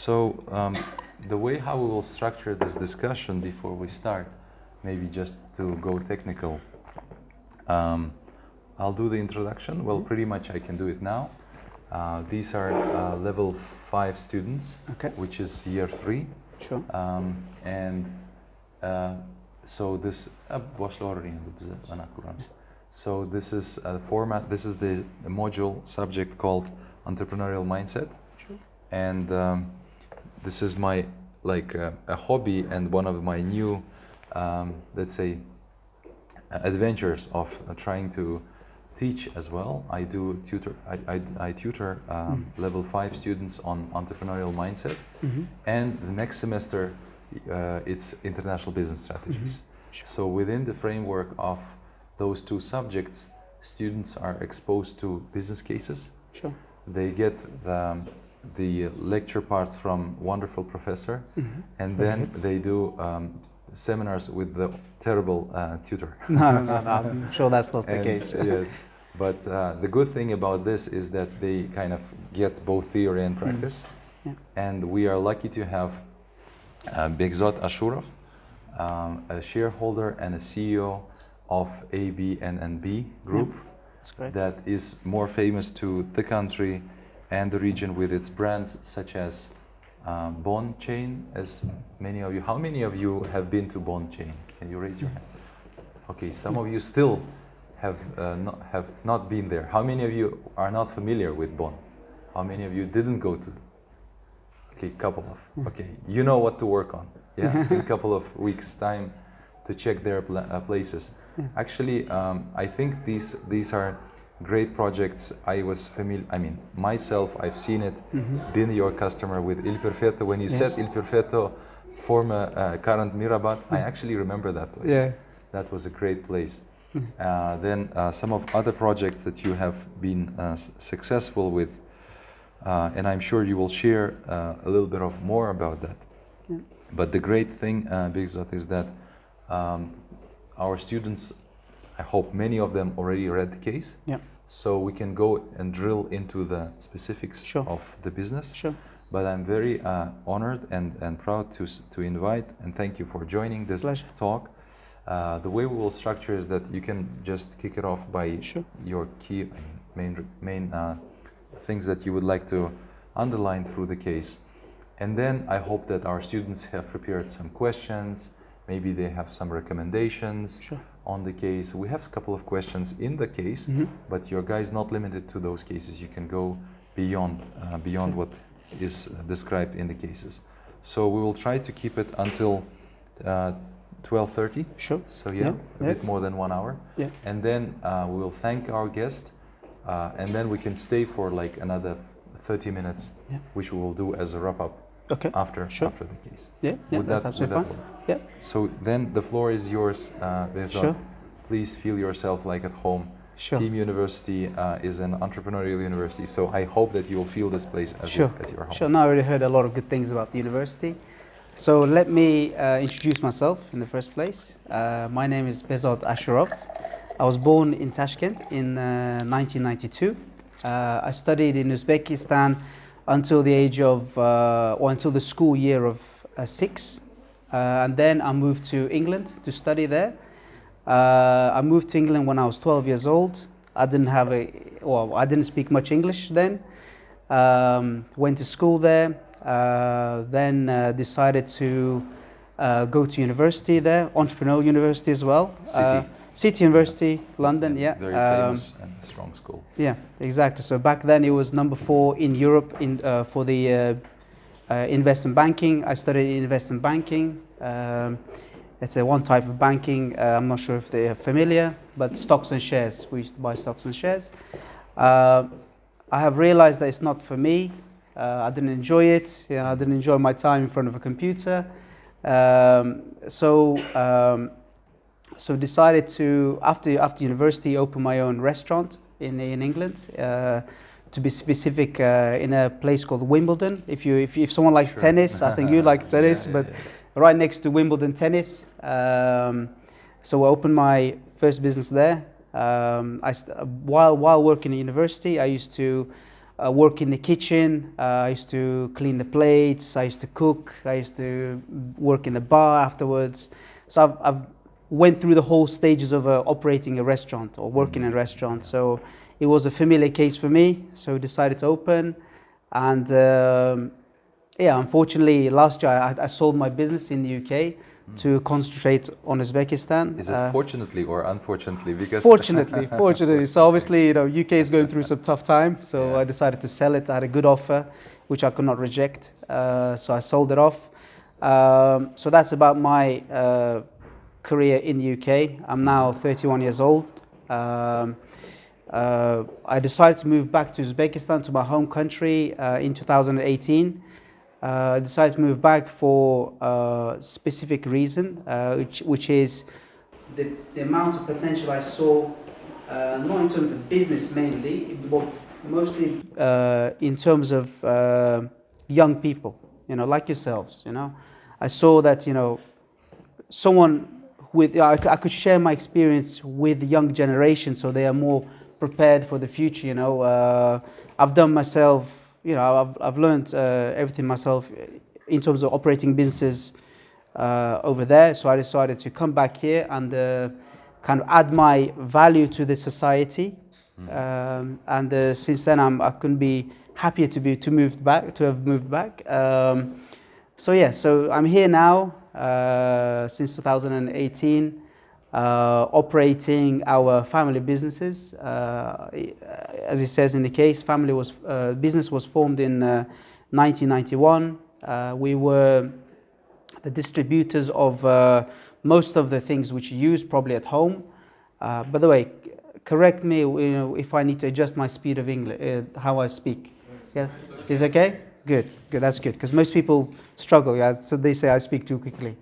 So the way how we will structure this discussion before we start, maybe just to go technical, I'll do the introduction. Well, pretty much I can do it now. These are level 5 students, Okay. which is year 3. Sure. So this so this is a format. This is the module subject called entrepreneurial mindset. Sure. And this is my a hobby and one of my new let's say adventures of trying to teach as well. I do tutor. I tutor level 5 students on entrepreneurial mindset, and the next semester it's international business strategies. Sure. So within the framework of those 2 subjects, students are exposed to business cases. Sure. They get the lecture part from wonderful professor, and then they do seminars with the terrible tutor. No, I'm sure that's not the case. Yes, but the good thing about this is that they kind of get both theory and practice. Yeah. And we are lucky to have Behzod Ashurov, a shareholder and a CEO of ABNNB Group. Yeah, that's great. That is more famous to the country and the region with its brands such as Bond Chain, as many of you. How many of you have been to Bond Chain? Can you raise your hand? Okay, some of you still have not been there. How many of you are not familiar with Bond? How many of you didn't go to? Okay, couple of. Okay, you know what to work on. Yeah, in a couple of weeks' time to check their places. Actually, I think these are great projects. I was familiar. I mean, myself, I've seen it. Been your customer with Il Perfetto. When you said Il Perfetto, former current Mirabat, I actually remember that place. Yeah. That was a great place. Then some of other projects that you have been successful with, and I'm sure you will share a little bit of more about that. Yeah. But the great thing, Behzod, is that our students, I hope many of them already read the case. Yeah. So we can go and drill into the specifics Sure. of the business. Sure. But I'm very honored and proud to invite and thank you for joining this Pleasure. talk. The way we will structure is that you can just kick it off by Sure. your key, main things that you would like to underline through the case. And then I hope that our students have prepared some questions. Maybe they have some recommendations Sure. on the case. We have a couple of questions in the case, but your guys not limited to those cases. You can go beyond what is described in the cases. So we will try to keep it until 12:30. Sure. So a Yeah. bit more than 1 hour. Yeah. And then we will thank our guest, and then we can stay for like another 30 minutes, which we will do as a wrap up. Okay. After Sure. the case. Yeah. That's absolutely fine. work? Yeah. So then the floor is yours, Behzod. Sure. Please feel yourself like at home. Sure. Team University is an entrepreneurial university, so I hope that you will feel this place as Sure. at your home. Sure. Now I already heard a lot of good things about the university. So let me introduce myself in the first place. My name is Behzod Ashurov. I was born in Tashkent in 1992. I studied in Uzbekistan until the age of, or until the school year of 6. And then I moved to England to study there. I moved to England when I was 12 years old. I didn't speak much English then. Went to school there, then decided to go to university there, entrepreneurial university as well. City University, London, yeah. Very famous and strong school. Yeah, exactly. So back then it was number 4 in Europe for the investment banking. I studied investment banking. It's a one type of banking. I'm not sure if they're familiar, but stocks and shares. We used to buy stocks and shares. I have realized that it's not for me. I didn't enjoy it. You know, I didn't enjoy my time in front of a computer. So decided to, after university, open my own restaurant in England. To be specific, in a place called Wimbledon. If someone likes tennis, I think you like tennis, but right next to Wimbledon tennis. So I opened my first business there. While working at university, I used to work in the kitchen. I used to clean the plates. I used to cook. I used to work in the bar afterwards. So I've went through the whole stages of operating a restaurant or working in a restaurant. So it was a familiar case for me. So we decided to open, and yeah, unfortunately, last year I sold my business in the UK to concentrate on Uzbekistan. Is it fortunately or unfortunately? Because fortunately. So obviously, UK is going through some tough time. So Yeah. I decided to sell it. I had a good offer, which I could not reject. So I sold it off. So that's about my career in the UK. I'm now 31 years old. I decided to move back to Uzbekistan, to my home country, in 2018. I decided to move back for a specific reason, which is the amount of potential I saw, not in terms of business mainly, but mostly in terms of young people, like yourselves. I saw that, someone with, I could share my experience with the young generation, so they are more prepared for the future. I've done myself. I've learned everything myself in terms of operating businesses over there. So I decided to come back here and kind of add my value to the society. And since then, I couldn't be happier to have moved back. So I'm here now since 2018. Operating our family businesses. As it says in the case, business was formed in 1991. We were the distributors of most of the things which you use probably at home. By the way, correct me if I need to adjust my speed of English, how I speak. Yeah, is okay? Good, that's good, because most people struggle. Yeah, so they say I speak too quickly.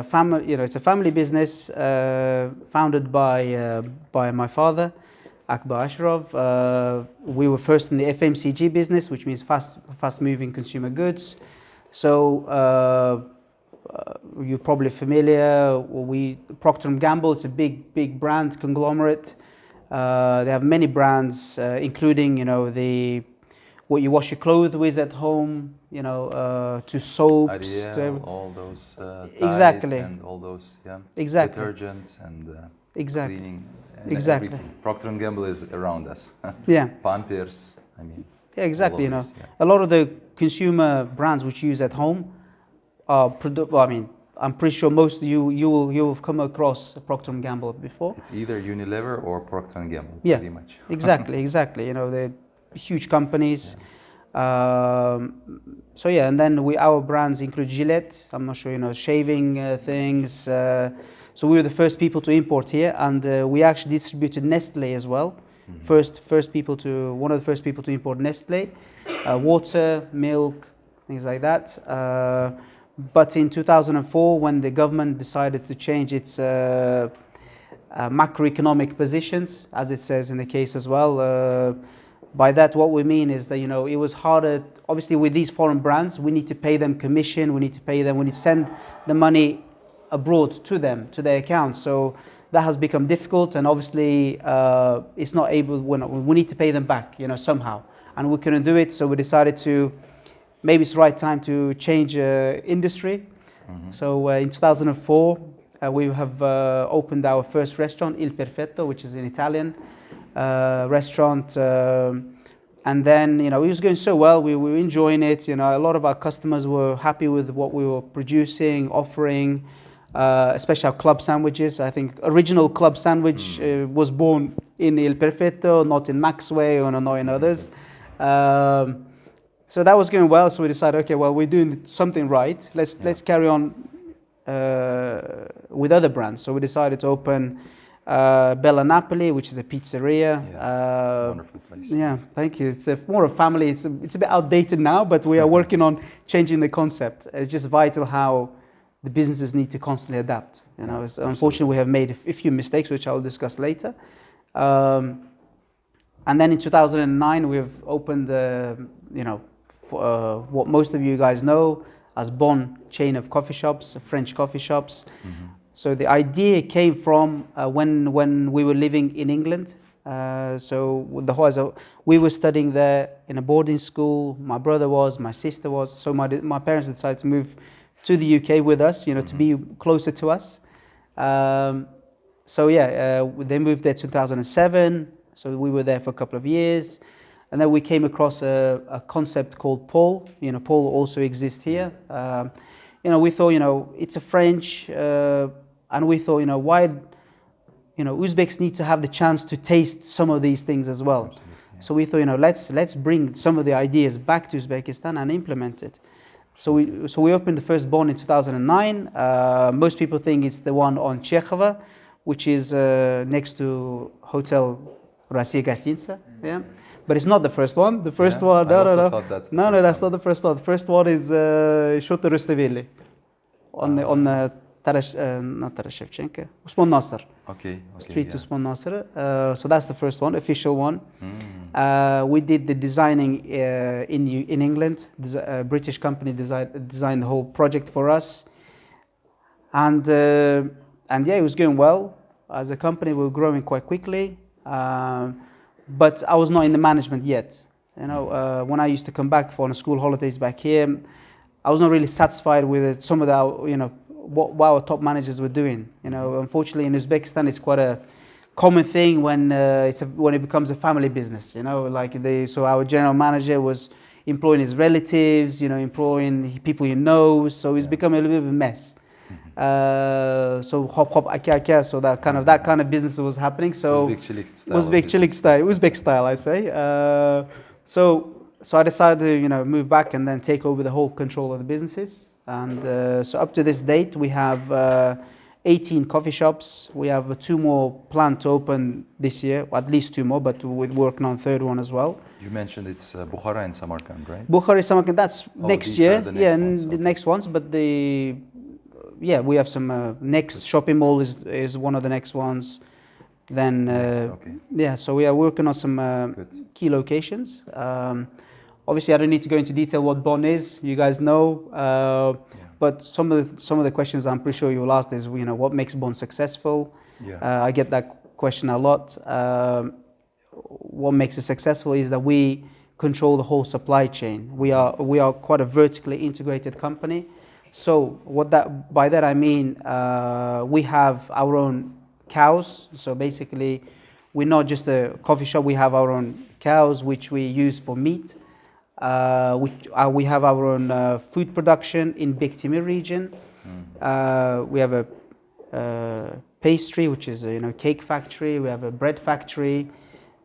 Family, it's a family business founded by my father, Hikmat Abdurhmanov. We were first in the FMCG business, which means fast-moving consumer goods. So you're probably familiar. Procter & Gamble. It's a big brand conglomerate. They have many brands, including what you wash your clothes with at home, to soaps, Ariel, all those exactly, and all those exactly, detergents and exactly, cleaning and exactly. everything. Procter & Gamble is around us. Yeah. Pampers, I mean. Yeah, exactly. These, a lot of the consumer brands which you use at home are I'm pretty sure most of you will come across Procter & Gamble before. It's either Unilever or Procter & Gamble, yeah, pretty much. exactly. They're huge companies. Yeah. And then our brands include Gillette. I'm not sure shaving things. So we were the first people to import here, and we actually distributed Nestle as well. Mm-hmm. One of the first people to import Nestle, water, milk, things like that. But in 2004, when the government decided to change its macroeconomic positions, as it says in the case as well, by that what we mean is that it was harder. Obviously, with these foreign brands, we need to pay them commission. We need to send the money abroad to them, to their accounts. So that has become difficult, and obviously it's not able. We need to pay them back, somehow, and we couldn't do it. So we decided to. Maybe it's the right time to change industry. Mm-hmm. So in 2004, we have opened our first restaurant, Il Perfetto, which is an Italian restaurant. And then, it was going so well. We were enjoying it. A lot of our customers were happy with what we were producing, offering, especially our club sandwiches. I think original club sandwich was born in Il Perfetto, not in Maxway or not in others. So that was going well, so we decided, okay, well, we're doing something right. Let's carry on with other brands. So we decided to open Bella Napoli, which is a pizzeria. Yeah, wonderful place. Yeah, thank you. It's more a family. It's a bit outdated now, but we are working on changing the concept. It's just vital how the businesses need to constantly adapt. Unfortunately, we have made a few mistakes, which I'll discuss later. And then in 2009, we've opened, what most of you guys know as Bon chain of coffee shops, French coffee shops. Mm-hmm. So the idea came from when we were living in England. So with the whole, we were studying there in a boarding school. My brother was, my sister was. So my parents decided to move to the UK with us, you know, to be closer to us. So yeah, they moved there 2007. So we were there for a couple of years. And then we came across a concept called Paul. You know, Paul also exists here. You know, we thought, you know, it's a French, and we thought, you know, why, you know, Uzbeks need to have the chance to taste some of these things as well. Absolutely, yeah. So we thought, you know, let's bring some of the ideas back to Uzbekistan and implement it. So we opened the first Bon in 2009. Most people think it's the one on Chekhova, which is next to Hotel Россия Гостиница. Yeah. But it's not the first one. The first one, no. That's not the first one. The first one is Shota Rustaveli on the not Taras Shevchenko, Usman Nasser. Okay. Street to Usman Nasser. So that's the first one, official one. We did the designing in England. A British company designed the whole project for us, and yeah, it was going well. As a company, we were growing quite quickly. But I was not in the management yet. You know, when I used to come back for school holidays back here, I was not really satisfied with some of the, you know, what our top managers were doing. You know, unfortunately in Uzbekistan, it's quite a common thing when when it becomes a family business. You know, like so our general manager was employing his relatives, you know, employing people he knows. So it's become a little bit of a mess. So hop aka, so that kind of business was happening. So Uzbek style, I say. So I decided to, you know, move back and then take over the whole control of the businesses. And so up to this date, we have 18 coffee shops. We have 2 more planned to open this year, or at least 2 more, but we're working on a 3rd one as well. You mentioned it's Bukhara and Samarkand, right? Bukhara, Samarkand, that's next year. The next ones, but we have some next shopping mall is one of the next ones. Then so we are working on some key locations. Obviously, I don't need to go into detail what Bon is. You guys know. But some of the questions I'm pretty sure you will ask is, you know, what makes Bon successful? I get that question a lot. What makes it successful is that we control the whole supply chain. We are quite a vertically integrated company. So by that I mean we have our own cows. So basically, we're not just a coffee shop. We have our own cows, which we use for meat. We have our own food production in Bektemir region. We have a pastry, which is a cake factory. We have a bread factory.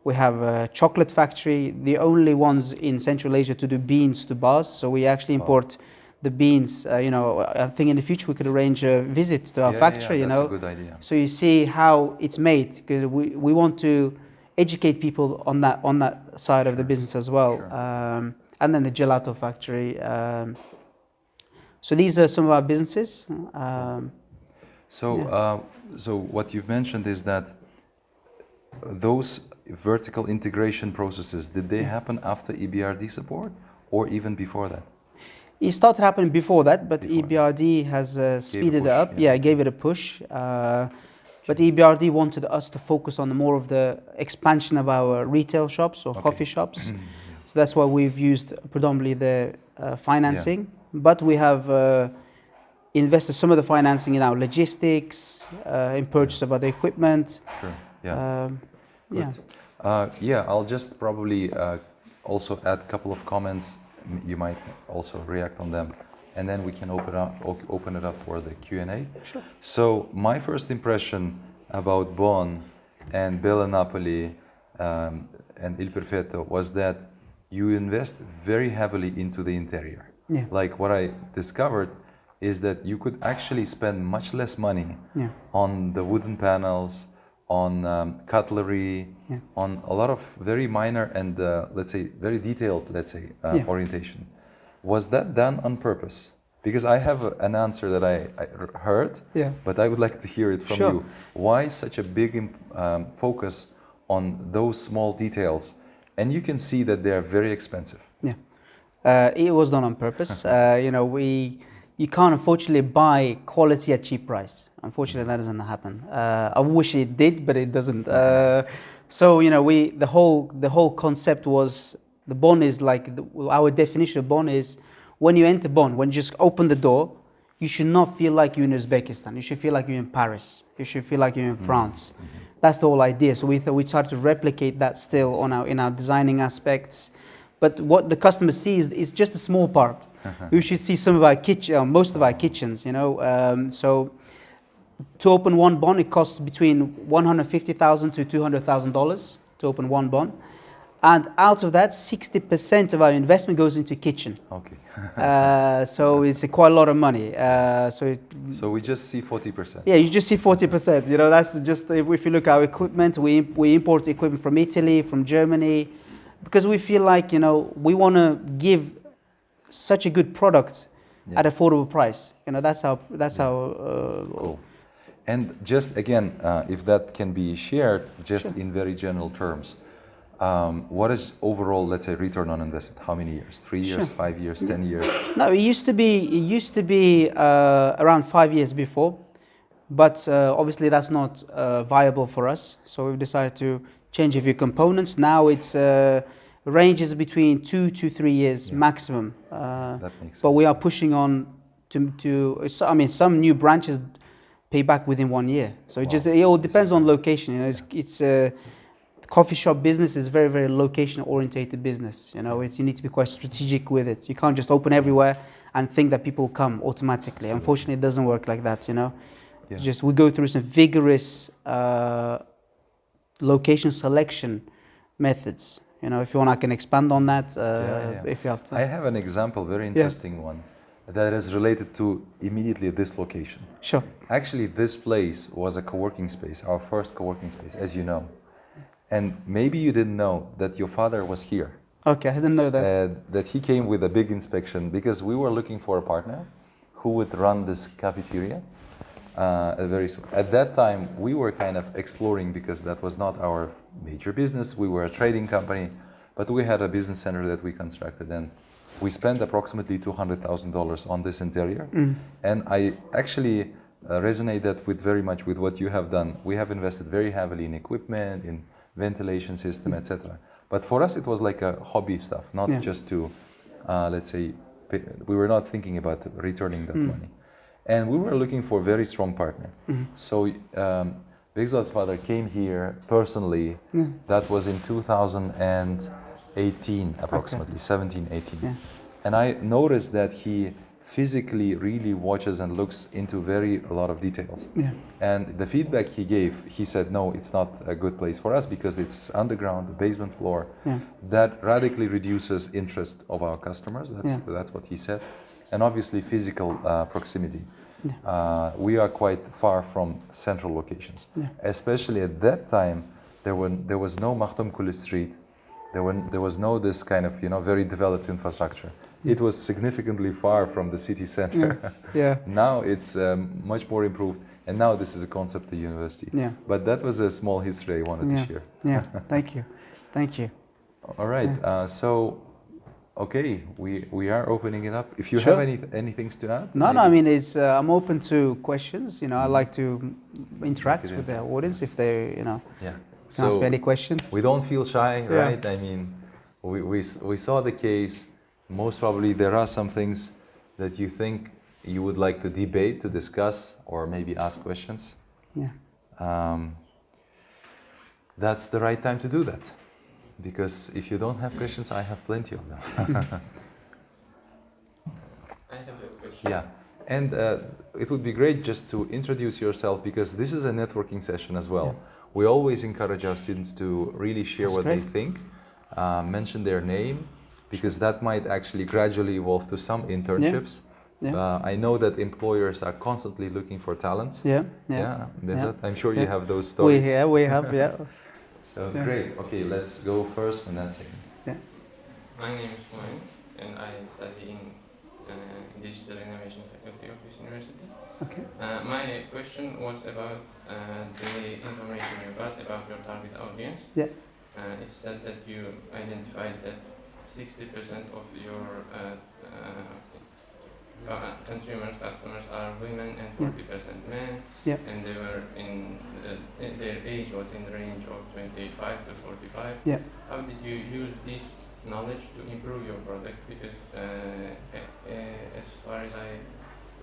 We have a chocolate factory. The only ones in Central Asia to do beans to bars. So we actually import the beans. I think in the future we could arrange a visit to our factory. That's a good idea. So you see how it's made, because we want to educate people on that side of the business as well. Sure. And then the gelato factory. So these are some of our businesses. So what you've mentioned is that those vertical integration processes, did they happen after EBRD support or even before that? It started happening before that, but EBRD has speeded it up. Yeah, gave it a push. But EBRD wanted us to focus on more of the expansion of our retail shops or coffee shops. So that's why we've used predominantly the financing. But we have invested some of the financing in our logistics, in purchase of other equipment. Sure. Yeah. I'll just probably also add a couple of comments. You might also react on them, and then we can open it up for the Q&A. Sure. So my first impression about Bon and Bella Napoli and Il Perfetto was that you invest very heavily into the interior. Yeah. Like what I discovered is that you could actually spend much less money on the wooden panels, on cutlery, on a lot of very minor and let's say very detailed, orientation. Was that done on purpose? Because I have an answer that I heard, but I would like to hear it from you. Why such a big focus on those small details? And you can see that they are very expensive. It was done on purpose. You can't unfortunately buy quality at cheap price. Unfortunately, that doesn't happen. I wish it did, but it doesn't. So the whole concept was the bond is like our definition of bond is when you enter bond, when you just open the door, you should not feel like you're in Uzbekistan. You should feel like you're in Paris. You should feel like you're in France. That's the whole idea. So we tried to replicate that still in our designing aspects. But what the customer sees is just a small part. You should see some of our most of our kitchens. So to open one bond, it costs between $150,000 to $200,000 to open one bond. And out of that, 60% of our investment goes into kitchen. Okay. So it's quite a lot of money. So we just see 40%. Yeah, you just see 40%. That's just if you look at our equipment, we import equipment from Italy, from Germany, because we feel like we want to give such a good product at affordable price. That's how. Cool. And just again, if that can be shared, just in very general terms. What is overall, let's say, return on investment? How many years? 3 years, 5 years, 10 years? No, it used to be around 5 years before, but obviously that's not viable for us. So we've decided to change a few components. Now it's ranges between 2 to 3 years maximum. That makes sense. But we are pushing on some new branches pay back within 1 year. So it all depends on location. It's coffee shop business is very, very location orientated business. You need to be quite strategic with it. You can't just open everywhere and think that people come automatically. Absolutely. Unfortunately, it doesn't work like that. Just we go through some vigorous location selection methods. If you want, I can expand on that. If you have time. I have an example, very interesting one, that is related to immediately this location. Sure. Actually, this place was a co-working space, our first co-working space, as you know. And maybe you didn't know that your father was here. Okay, I didn't know that. That he came with a big inspection because we were looking for a partner who would run this cafeteria. At that time, we were kind of exploring because that was not our major business. We were a trading company, but we had a business center that we constructed, and we spent approximately $200,000 on this interior. And I actually resonate that very much with what you have done. We have invested very heavily in equipment, in ventilation system, etc. But for us, it was like a hobby stuff, not just to, let's say, we were not thinking about returning that money. And we were looking for a very strong partner. So Behzod's father came here personally. That was in 2018, approximately, 17, 18. And I noticed that he physically really watches and looks into a lot of details. And the feedback he gave, he said, no, it's not a good place for us because it's underground, the basement floor. That radically reduces interest of our customers. That's what he said. And obviously physical proximity. We are quite far from central locations. Especially at that time, there was no Makhdoom Kuli Street. There was no this kind of very developed infrastructure. It was significantly far from the city center. Now it's much more improved, and now this is a concept at the university. But that was a small history I wanted to share. Thank you. All right. Okay, we are opening it up. If you have any things to add? No. I mean, I'm open to questions. I like to interact with the audience if they can ask me any question. We don't feel shy, right? I mean, we saw the case. Most probably there are some things that you think you would like to debate, to discuss, or maybe ask questions. That's the right time to do that. Because if you don't have questions, I have plenty of them. I have a question. And it would be great just to introduce yourself because this is a networking session as well. We always encourage our students to really share what they think, mention their name, because that might actually gradually evolve to some internships. I know that employers are constantly looking for talents. I'm sure you have those stories. We have. So great. Okay, let's go first and then second. My name is Moin, and I study in Digital Innovation Faculty of this university. Okay. My question was about the information you got about your target audience. It said that you identified that 60% of your consumers, customers are women and 40% men, and they were their age was in the range of 25 to 45. How did you use this knowledge to improve your product? Because as far as I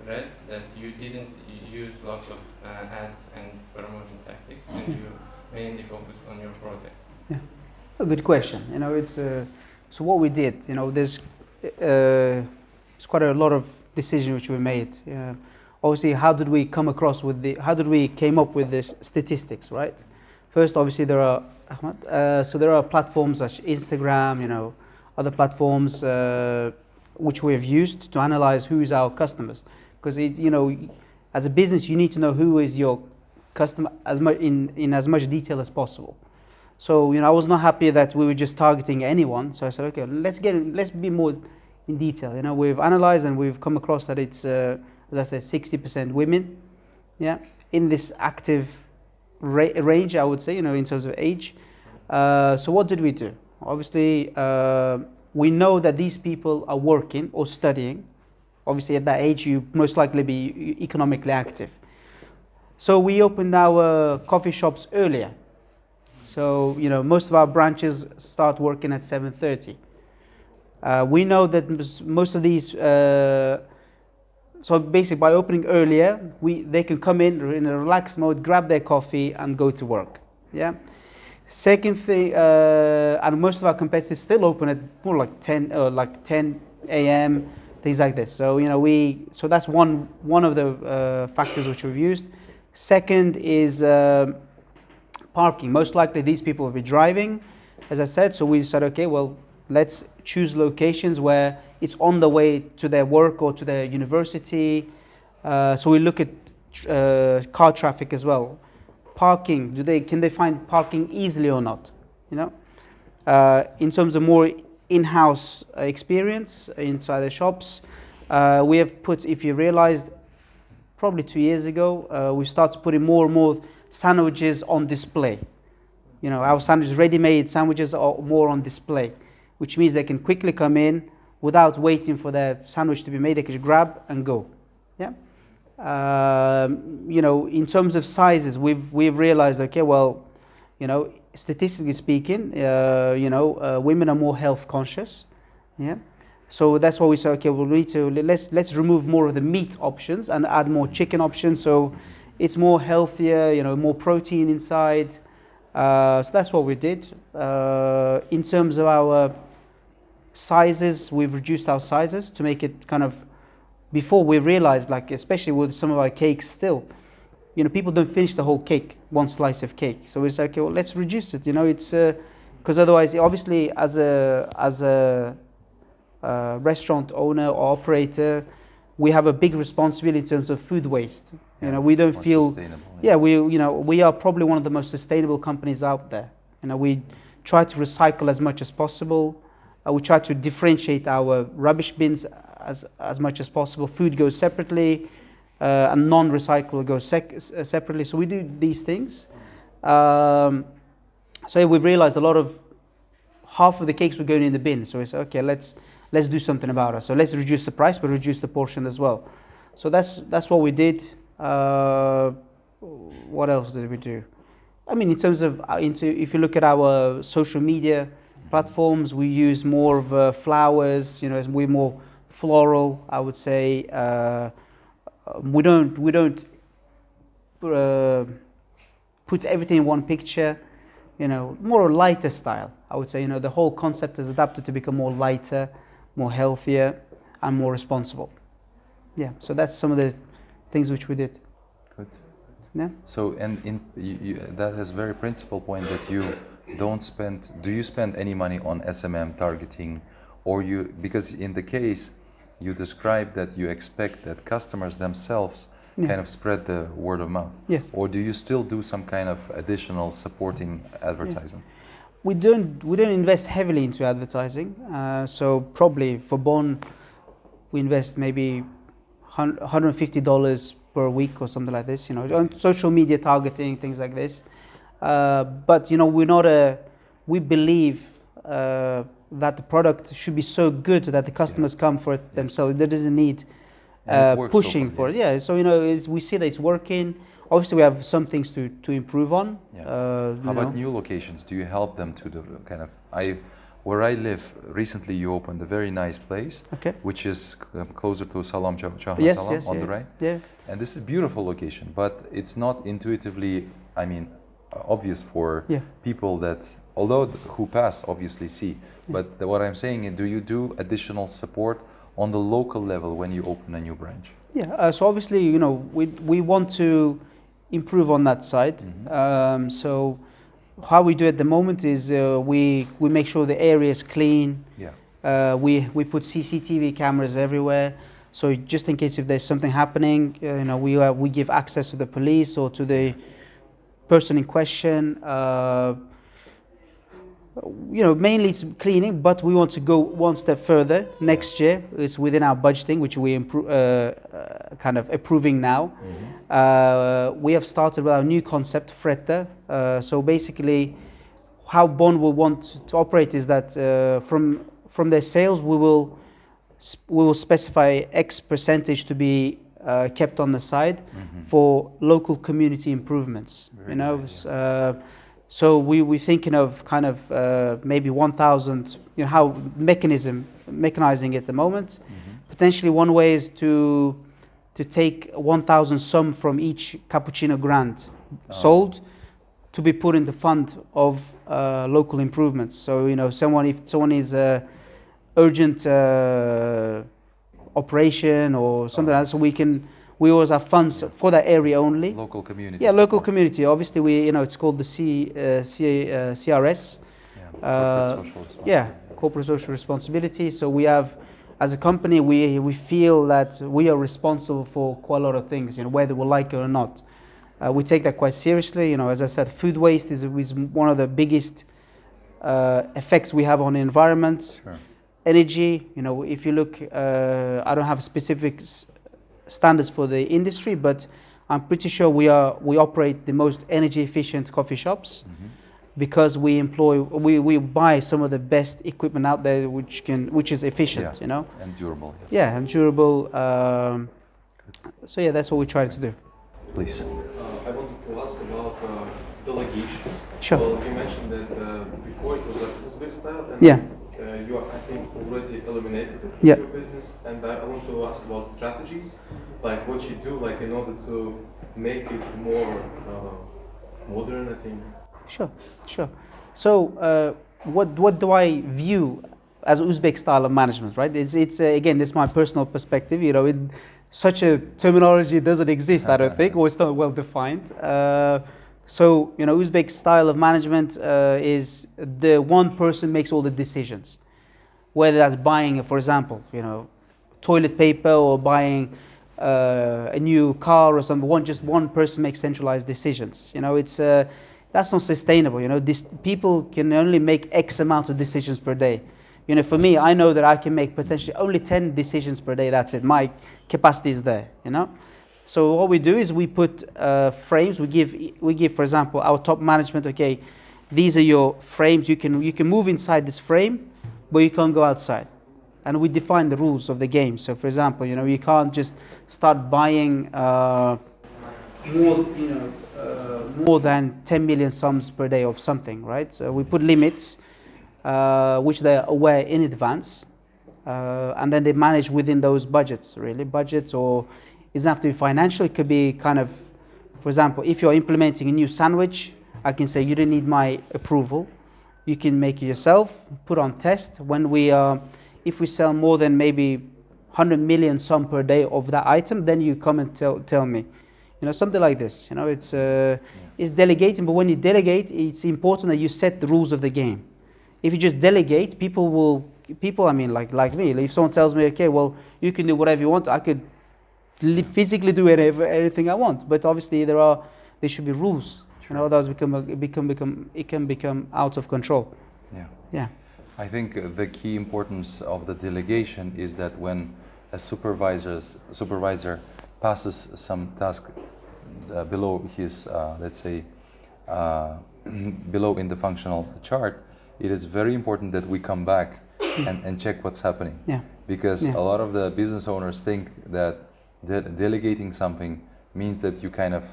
read, that you didn't use lots of ads and promotion tactics, and you mainly focused on your product. Yeah, a good question. You know, it's so what we did. You know, there's quite a lot of decisions which we made. Obviously, how did we came up with this statistics, right? First, obviously, there are platforms such as Instagram, you know, other platforms which we have used to analyze who is our customers. Because you know, as a business, you need to know who is your customer in as much detail as possible. So you know, I was not happy that we were just targeting anyone. So I said, okay, let's be more in detail. You know, we've analyzed and we've come across that it's, as I said, 60% women. Yeah, in this active range, I would say, you know, in terms of age. So what did we do? Obviously, we know that these people are working or studying. Obviously, at that age, you most likely be economically active. So we opened our coffee shops earlier. So, you know, most of our branches start working at 7:30. We know that most of these, so basically by opening earlier, they can come in a relaxed mode, grab their coffee and go to work. Yeah. Second thing, and most of our competitors still open at more like 10 a.m., things like this. So, you know, so that's one of the factors which we've used. Second is parking. Most likely these people will be driving, as I said. So we said, okay, well, let's choose locations where it's on the way to their work or to their university. So we look at car traffic as well. Parking, can they find parking easily or not? You know, in terms of more in-house experience inside the shops, we have put, if you realized, probably 2 years ago, we started putting more and more sandwiches on display. You know, our sandwiches, ready-made sandwiches are more on display, which means they can quickly come in without waiting for their sandwich to be made. They can just grab and go. Yeah. You know, in terms of sizes, we've realized, okay, well, you know, statistically speaking, you know, women are more health conscious. Yeah. So that's why we say, okay, we'll need to let's remove more of the meat options and add more chicken options. So it's more healthier, you know, more protein inside. So that's what we did. In terms of our sizes, we've reduced our sizes to make it kind of, before we realized, like, especially with some of our cakes still, you know, people don't finish the whole cake, one slice of cake. So we said, okay, well, let's reduce it. You know, it's because otherwise, obviously, as a restaurant owner or operator, we have a big responsibility in terms of food waste. You know, we don't feel, we are probably one of the most sustainable companies out there. You know, we try to recycle as much as possible. We try to differentiate our rubbish bins as much as possible. Food goes separately, and non-recyclable goes separately. So we do these things. So we've realized half of the cakes were going in the bin. So we said, okay, let's do something about it. So let's reduce the price, but reduce the portion as well. So that's what we did. What else did we do? I mean, in terms of if you look at our social media platforms, we use more of flowers. You know, we're more floral, I would say. We don't put everything in one picture. You know, more a lighter style, I would say. You know, the whole concept is adapted to become more lighter, more healthier, and more responsible. Yeah, so that's some of the things which we did. Good. Yeah. So, and that has a very principal point that you don't spend. Do you spend any money on SMM targeting, or because in the case you described that you expect that customers themselves kind of spread the word of mouth. Yes. Or do you still do some kind of additional supporting advertisement? We don't invest heavily into advertising. So probably for Bon, we invest maybe $150 per week or something like this. You know, on social media targeting, things like this. But you know, we believe that the product should be so good that the customers come for it themselves. There doesn't need pushing for it. Yeah, so we see that it's working. Obviously, we have some things to improve on. Yeah. How about new locations? Do you help them to the kind of where I live? Recently, you opened a very nice place, which is closer to Salam Chahma Salam on the right. Yeah. And this is a beautiful location, but it's not intuitively, obvious for people that, although who pass obviously see. But what I'm saying is, do you do additional support on the local level when you open a new branch? Yeah. So obviously, we want to improve on that side. Mm-hmm. So how we do at the moment is we make sure the area is clean. Yeah. We put CCTV cameras everywhere. So just in case if there's something happening, we give access to the police or to the person in question. Mainly it's cleaning, but we want to go one step further. Next year is within our budgeting, which we kind of approving now. Mm-hmm. We have started with our new concept, Fretta. So basically, how Bon will want to operate is that from their sales, we will specify X percentage to be kept on the side for local community improvements. So we're thinking of kind of maybe 1,000. How mechanizing at the moment. Potentially one way is to take 1,000 sum from each cappuccino grant sold to be put in the fund of local improvements. So if someone is urgent operation or something like that, so we always have funds for that area only. Local community. Yeah, local community. Obviously, it's called the CRS. Corporate social responsibility. Yeah, corporate social responsibility. So we have, as a company, we feel that we are responsible for quite a lot of things, whether we like it or not. We take that quite seriously. As I said, food waste is one of the biggest effects we have on the environment. Sure. Energy, if you look, I don't have specific standards for the industry, but I'm pretty sure we operate the most energy efficient coffee shops because we buy some of the best equipment out there which is efficient, and durable. Yes. Yeah, and durable. So yeah, that's what we try to do. Please. I wanted to ask about delegation. Sure. Well, you mentioned that before it was like Uzbek style, and you are, I think, already eliminated it in your business. And I want to ask about strategies, like what you do, like in order to make it more modern, I think. Sure. So what do I view as Uzbek style of management, right? It's again, this is my personal perspective. Such a terminology doesn't exist, I don't think, or it's not well defined. So Uzbek style of management is the one person makes all the decisions, whether that's buying, for example, toilet paper or buying a new car or something. Just one person makes centralized decisions. That's not sustainable. People can only make X amount of decisions per day. For me, I know that I can make potentially only 10 decisions per day. That's it. My capacity is there. So what we do is we put frames. We give, for example, our top management. Okay, these are your frames. You can move inside this frame, but you can't go outside. And we define the rules of the game. So, for example, you can't just start buying more than 10 million sums per day of something, right? So we put limits, which they're aware in advance, and then they manage within those budgets. Really, budgets, or it doesn't have to be financial. It could be kind of, for example, if you're implementing a new sandwich, I can say you don't need my approval. You can make it yourself, put on test. If we sell more than maybe 100 million sum per day of that item, then you come and tell me, something like this. It's delegating, but when you delegate, it's important that you set the rules of the game. If you just delegate, people, like me, if someone tells me, okay, well, you can do whatever you want, I could physically do anything I want. But obviously there should be rules. Sure. Otherwise it can become out of control. Yeah. I think the key importance of the delegation is that when a supervisor passes some task below his, let's say, below in the functional chart, it is very important that we come back and check what's happening. Because a lot of the business owners think that delegating something means that you kind of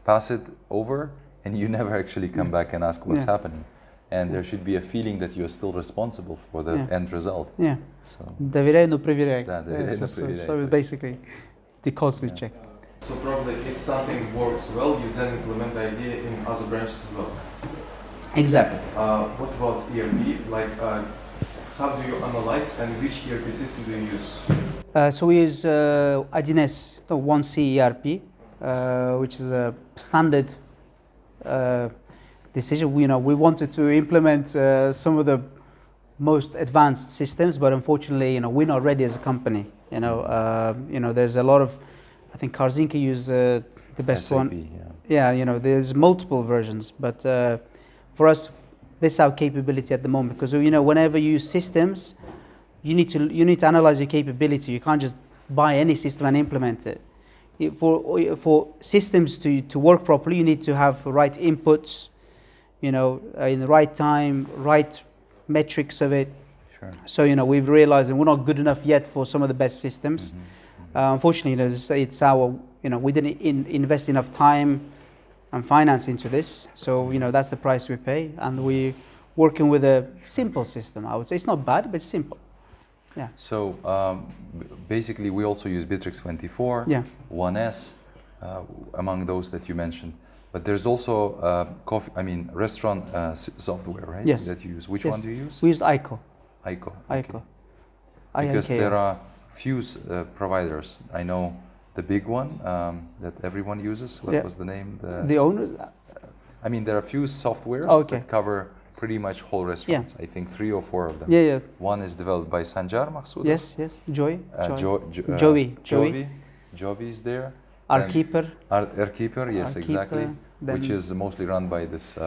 pass it over and you never actually come back and ask what's happening. And there should be a feeling that you're still responsible for the end result. Yeah. So, Доверяй, но проверяй. Да, доверяй, но проверяй. So basically, the constantly check. So probably if something works well, you then implement the idea in other branches as well. Exactly. What about ERP? Like, how do you analyze and which ERP system do you use? So we use ABNNB, the 1C ERP, which is a standard decision. We wanted to implement some of the most advanced systems, but unfortunately, we're not ready as a company. There's a lot of, I think Karzinka use the best SAP, one. Yeah, there's multiple versions, but for us, this is our capability at the moment. Because whenever you use systems, you need to analyze your capability. You can't just buy any system and implement it. For systems to work properly, you need to have the right inputs, in the right time, right metrics of it. Sure. So we've realized that we're not good enough yet for some of the best systems. Unfortunately, it's our we didn't invest enough time and finance into this. So that's the price we pay, and we're working with a simple system. I would say it's not bad, but it's simple. Yeah. So basically, we also use Bittrex 24, 1S, among those that you mentioned. But there's also restaurant software, right? Yes. That you use. Which one do you use? We use ICO. ICO. ICO. Because there are few providers. I know the big one that everyone uses. What was the name? The owner. There are few softwares that cover pretty much whole restaurants. I think 3 or 4 of them. Yeah. One is developed by Sanjar Maksudov. Yes. Joey. Jovi is there. Arkeeper. Arkeeper, yes, Arkeeper, exactly. Which is mostly run by this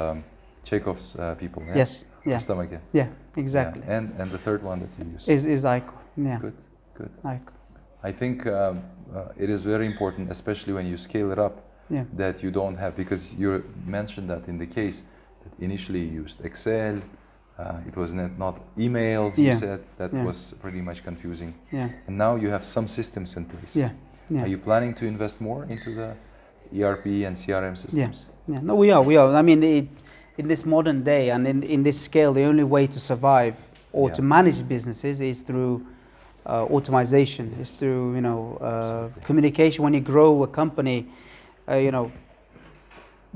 Chekhov's people. Yeah? Yes. Yeah. Stomach, yeah, exactly. Yeah. And the third one that you use is ICO. Yeah. Good. ICO. I think it is very important, especially when you scale it up, that you don't have, because you mentioned that in the case that initially you used Excel, it was not emails, you said, that was pretty much confusing. Yeah. And now you have some systems in place. Yeah. Are you planning to invest more into the ERP and CRM systems? Yeah. No, we are. In this modern day and in this scale, the only way to survive or to manage businesses is through automation, is through communication. When you grow a company, the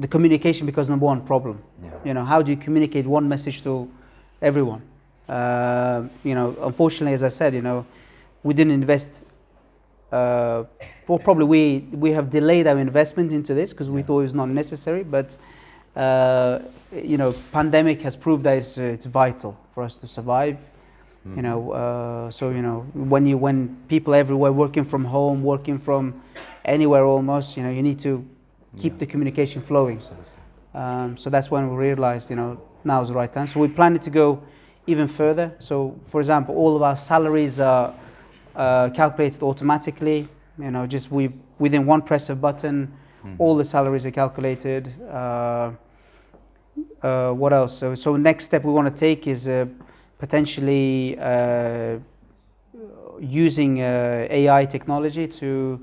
communication becomes the number one problem. How do you communicate one message to everyone? Unfortunately, as I said, we didn't invest. Probably we have delayed our investment into this because we thought it was not necessary. But pandemic has proved that it's vital for us to survive. When people everywhere working from home, working from anywhere almost, you need to keep the communication flowing. So that's when we realized, now is the right time. So we planning to go even further. So, for example, all of our salaries are calculated automatically. Just within one press of button, all the salaries are calculated. What else? So next step we want to take is potentially using AI technology to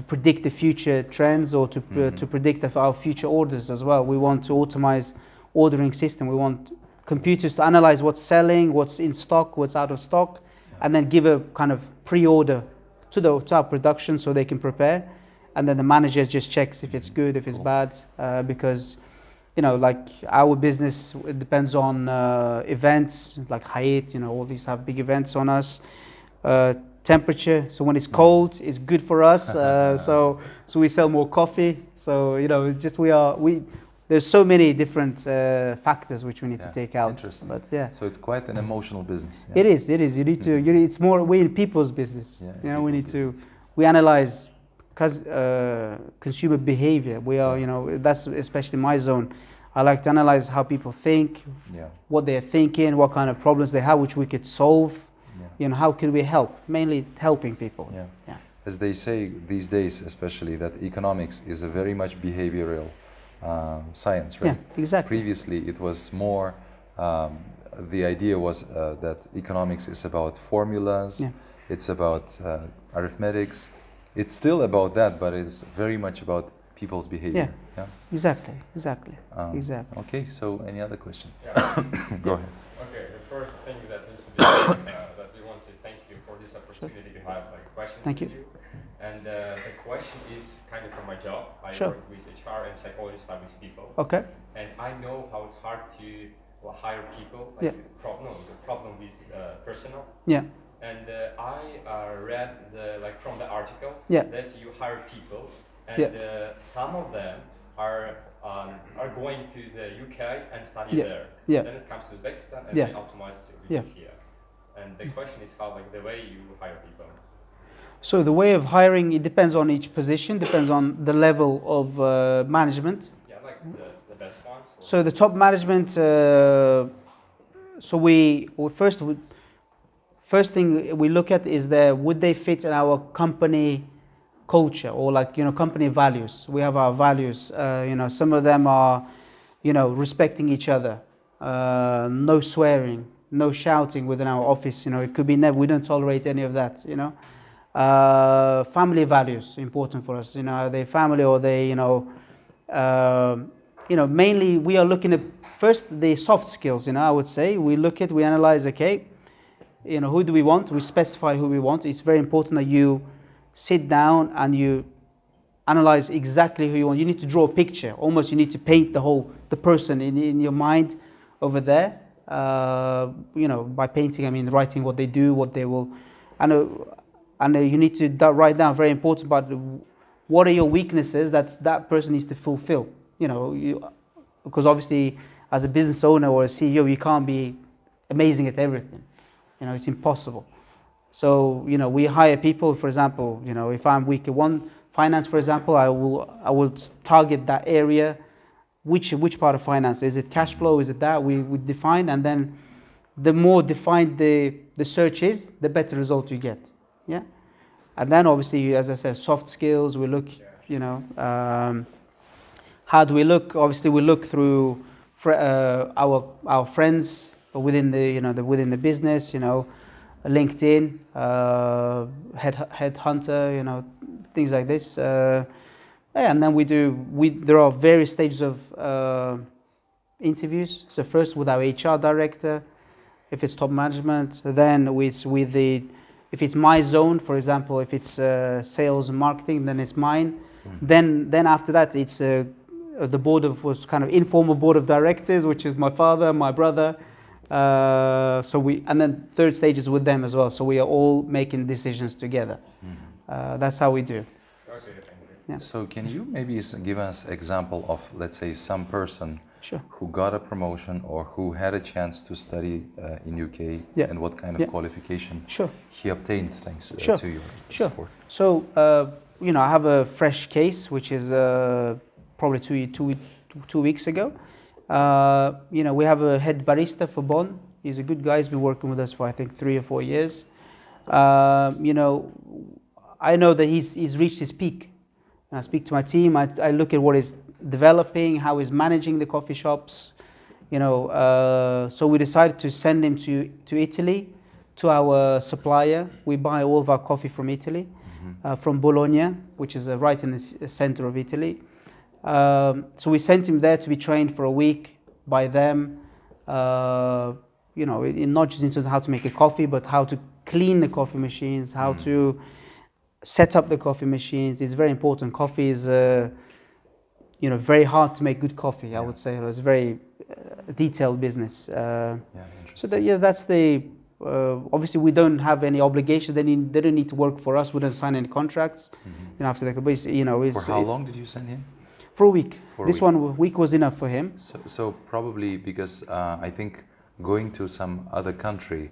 predict the future trends or to predict our future orders as well. We want to automate ordering system. We want computers to analyze what's selling, what's in stock, what's out of stock, and then give a kind of pre-order to our production so they can prepare, and then the manager just checks if it's good, if it's bad, because like our business, it depends on events like Hayat, all these have big events on us. Temperature, so when it's cold, it's good for us. So we sell more coffee. So it's just there's so many different factors which we need to take out. Interesting. But so it's quite an emotional business. It is. You need to. It's more we're in people's business. We need to. We analyze consumer behavior. We are. That's especially my zone. I like to analyze how people think, what they're thinking, what kind of problems they have, which we could solve. How can we help? Mainly helping people. As they say these days, especially, that economics is a very much behavioral science, right? Yeah, exactly. Previously, it was more. The idea was that economics is about formulas. It's about arithmetics. it's still about that, but it's very much about people's behavior. Yeah. Exactly. Exactly. Exactly. Okay. So, any other questions? Yeah. Go ahead. Okay. The first thing that needs to be that we want to thank you for this opportunity to have like questions Thank with you. you. And the question is kind of from my job. I Sure. work with HR and psychologists with people. Okay. And I know how it's hard to hire people. Like Yeah. the problem with personal. Yeah. And I read from the article Yeah. that you hire people, and Yeah. some of them are going to the UK and study Yeah. there. Yeah. Then it comes to Uzbekistan and Yeah. they optimize to Yeah. here. And the question is how the way you hire people. So the way of hiring, it depends on each position, depends on the level of management. Yeah, like the best ones. So the top management. So first thing we look at is would they fit in our company culture or company values. We have our values. Some of them are, respecting each other, no swearing, no shouting within our office. It could be never. We don't tolerate any of that. Family values important for us. Are they family or they mainly we are looking at first the soft skills. I would say we analyze. Okay, who do we want? We specify who we want. It's very important that you sit down and you analyze exactly who you want. You need to draw a picture. Almost you need to paint the person in your mind over there. By painting, I mean writing what they do, what they will. And you need to write down, very important, but what are your weaknesses that person needs to fulfill. Because obviously as a business owner or a CEO, you can't be amazing at everything. It's impossible. So, we hire people, for example, if I'm weak at one finance, for example, I will target that area. Which part of finance? Is it cash flow? Is it that? We define, and then the more defined the search is, the better result you get. Yeah. And then obviously, as I said, soft skills, we look, how do we look? Obviously, we look through our friends within within the business, LinkedIn, headhunter, things like this. And then there are various stages of interviews. So first with our HR director, if it's top management, then if it's my zone, for example, if it's sales and marketing, then it's mine. Then after that, it's the was kind of informal board of directors, which is my father, my brother. And then third stage is with them as well. So we are all making decisions together. That's how we do. Okay, yeah. So can you maybe give us example of, let's say, some person Sure. who got a promotion or who had a chance to study in UK, Yeah. and what kind of qualification Sure. he obtained thanks Sure. to your Sure. support? So I have a fresh case, which is probably two weeks ago. We have a head barista for Bonn. He's a good guy. He's been working with us for I think 3 or 4 years. I know that he's reached his peak. And I speak to my team. I look at what is developing, how he's managing the coffee shops. So we decided to send him to Italy, to our supplier. We buy all of our coffee from Italy, from Bologna, which is right in the center of Italy. So we sent him there to be trained for a week by them. Not just in terms of how to make a coffee, but how to clean the coffee machines, how to set up the coffee machines. It's very important. Coffee is, very hard to make good coffee. I would say it's a very detailed business. So that's the. Obviously, we don't have any obligations. They don't need to work for us. We don't sign any contracts. After the, for how long did you send him? For a week. For a this week. 1 week was enough for him. So probably because I think going to some other country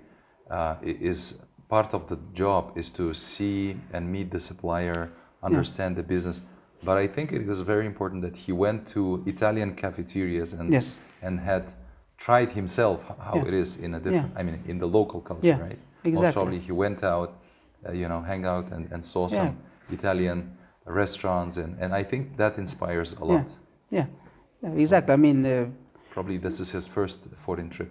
is part of the job is to see and meet the supplier, understand the business. But I think it was very important that he went to Italian cafeterias and had tried himself how it is in a different, in the local culture, right? Exactly. Most probably he went out, hang out and saw some Italian restaurants, and I think that inspires a lot. Yeah, exactly. Probably this is his first foreign trip.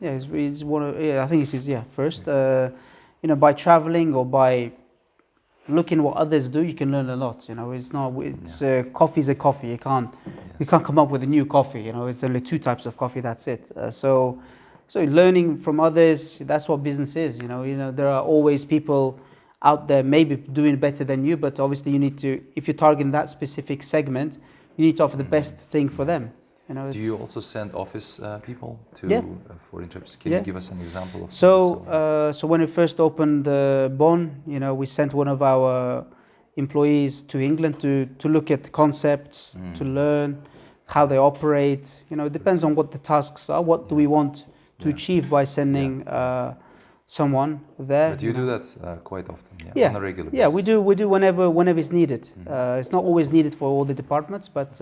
It's one of, I think it's his first. By traveling or by looking what others do, you can learn a lot. You know, coffee's a coffee. You can't come up with a new coffee. You know, it's only 2 types of coffee. That's it. So learning from others, that's what business is. You know, there are always people out there maybe doing better than you, but obviously you need to, if you're targeting that specific segment, you need to offer the best thing for them. You know, do you also send office people to for internships? Can you give us an example of? So when we first opened Bonn, you know, we sent one of our employees to England to look at concepts, to learn how they operate. You know, it depends on what the tasks are. What do we want to achieve by sending someone there? But you do that quite often, on a regular basis. Yeah, we do whenever it's needed. It's not always needed for all the departments, but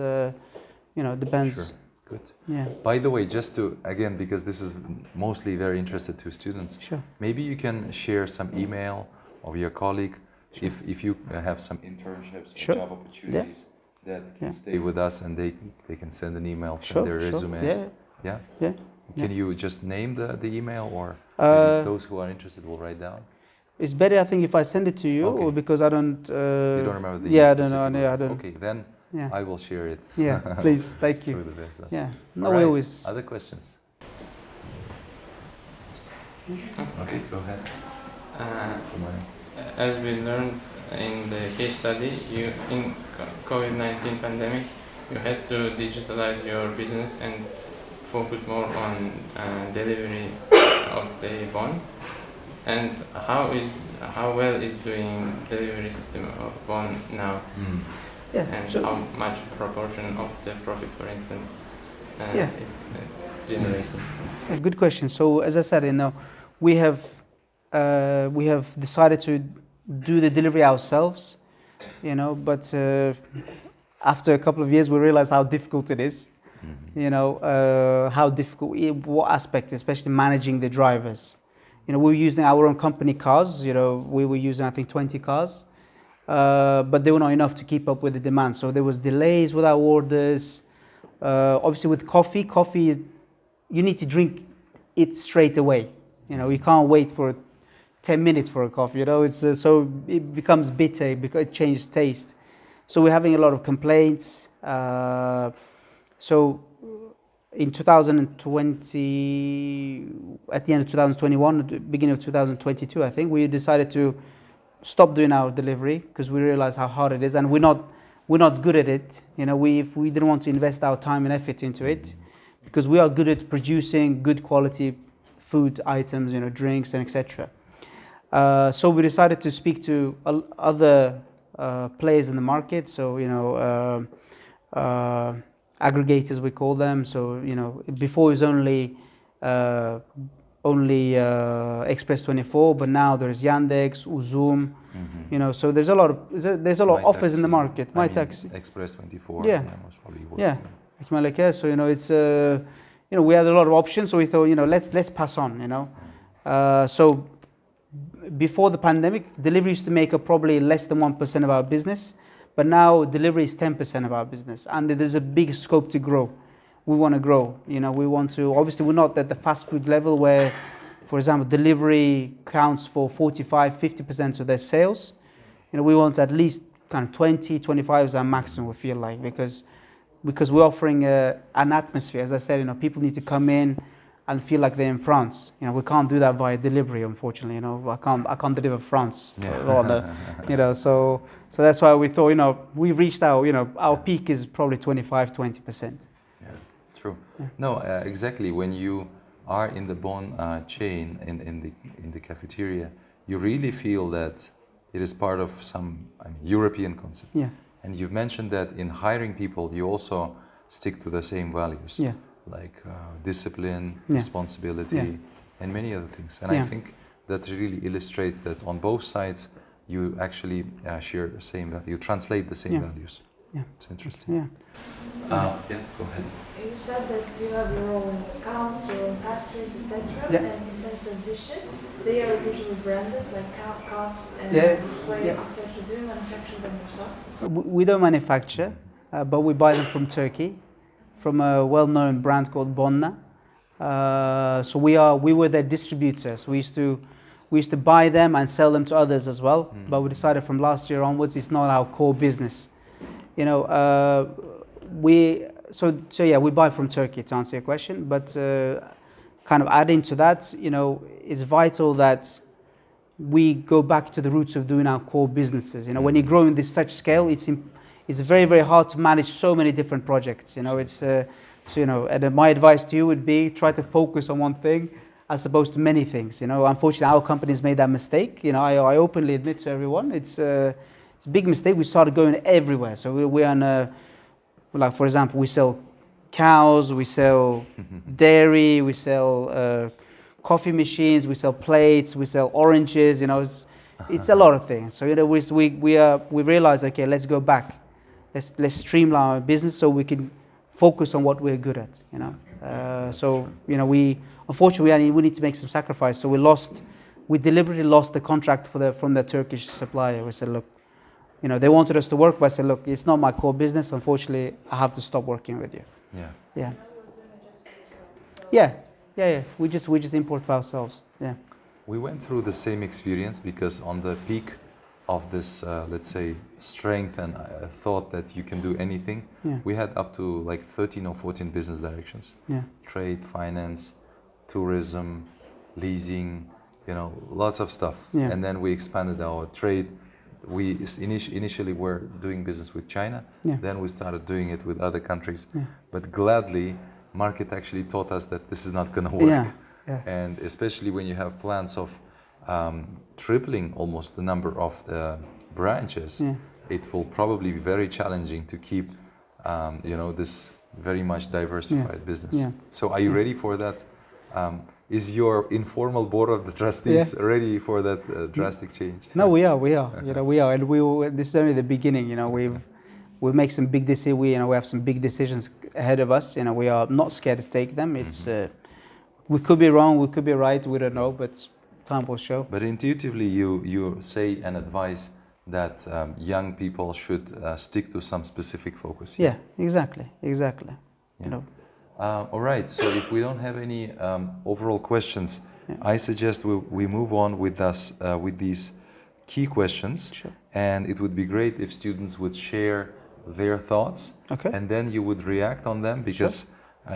you know, it depends. Sure. Good. Yeah. By the way, just to, again, because this is mostly very interested to students, maybe you can share some email of your colleague if you have some internships or job opportunities that can stay with us, and they can send an email, send their resumes. Yeah. Can you just name the email, or maybe those who are interested will write down? It's better, I think, if I send it to you, or because I don't. You don't remember the I don't know. I don't. Okay, then I will share it. Yeah, please, thank you. Yeah, no, we always. Other questions? Okay, go ahead. As we learned in the case study, in COVID-19 pandemic, you had to digitalize your business and focus more on delivery of the bond. And how well is doing delivery system of bond now? And how much proportion of the profit, for instance, it generated? Good question. So as I said, you know, we have decided to do the delivery ourselves, you know, but after a couple of years we realized how difficult it is. You know, how difficult, what aspect, especially managing the drivers. You know, we were using our own company cars. You know, we were using, I think, 20 cars. But they were not enough to keep up with the demand. So there was delays with our orders. Obviously with coffee, you need to drink it straight away. You know, you can't wait for 10 minutes for a coffee. You know, it's so it becomes bitter because it changes taste. So we're having a lot of complaints. So in 2020, at the end of 2021, at the beginning of 2022, I think we decided to stop doing our delivery because we realized how hard it is, and we're not good at it. You know, we didn't want to invest our time and effort into it because we are good at producing good quality food items, you know, drinks and etc. So we decided to speak to other players in the market. So you know, aggregators we call them. So you know, before it was only Express24, but now there's Yandex, Uzum, you know. So there's a lot of offers in the market. My Taxi, Express24, most probably. So you know, it's you know, we had a lot of options. So we thought, you know, let's pass on. You know, so before the pandemic, delivery used to make up probably less than 1% of our business, but now delivery is 10% of our business, and there's a big scope to grow. We want to grow, you know, we want to, obviously we're not at the fast food level where, for example, delivery counts for 45-50% of their sales. You know, we want at least kind of 20-25 is our maximum, we feel like, because we're offering an atmosphere. As I said, you know, people need to come in and feel like they're in France. You know, we can't do that via delivery, unfortunately. You know, I can't deliver France. You know, so that's why we thought, you know, we've reached our peak is probably 25-20%. True. No, exactly. When you are in the Bonn chain in the cafeteria, you really feel that it is part of some European concept. Yeah. And you've mentioned that in hiring people, you also stick to the same values, like discipline, responsibility, and many other things. And I think that really illustrates that on both sides, you actually share the same. You translate the same values. Yeah, it's interesting. Yeah. Go ahead. You said that you have your own cows, your own pastries, etc. Yeah. And in terms of dishes, they are usually branded, like cups and plates, etc. Do you manufacture them yourself? We don't manufacture, but we buy them from Turkey, from a well-known brand called Bonna. So we were their distributors. We used to We used to buy them and sell them to others as well. But we decided from last year onwards, it's not our core business. You know, we buy from Turkey, to answer your question. But kind of adding to that, you know, it's vital that we go back to the roots of doing our core businesses. You know, when you grow in this such scale, it's very, very hard to manage so many different projects. You know, it's so, you know, and my advice to you would be try to focus on one thing as opposed to many things. You know, unfortunately, our company's made that mistake. You know, I openly admit to everyone, it's a big mistake. We started going everywhere. So we're on like, for example, we sell cows, we sell dairy, we sell coffee machines, we sell plates, we sell oranges. You know, it's a lot of things. So, you know, we realized, okay, let's go back. Let's streamline our business so we can focus on what we're good at. You know, so, you know, unfortunately we need to make some sacrifice. So we deliberately lost the contract from the Turkish supplier. We said, look, you know, they wanted us to work, but I said, look, it's not my core business. Unfortunately, I have to stop working with you. Yeah. Yeah. We just import for ourselves. Yeah. We went through the same experience because on the peak of this, let's say, strength and thought that you can do anything, we had up to like 13 or 14 business directions. Yeah. Trade, finance, tourism, leasing, you know, lots of stuff. Yeah. And then we expanded our trade. We initially were doing business with China. Yeah. Then we started doing it with other countries. Yeah. But gladly, market actually taught us that this is not going to work. Yeah. Yeah. And especially when you have plans of tripling almost the number of the branches, it will probably be very challenging to keep, you know, this very much diversified business. Yeah. So are you ready for that? Is your informal board of the trustees ready for that drastic change? No, we are. You know, we are, and this is only the beginning. You know, we make some big decisions. We have some big decisions ahead of us. You know, we are not scared to take them. It's we could be wrong, we could be right. We don't know, but time will show. But intuitively, you say and advise that young people should stick to some specific focus. Yeah, exactly. Yeah. You know. All right, so if we don't have any overall questions, I suggest we move on with these key questions. Sure. And it would be great if students would share their thoughts, and then you would react on them, because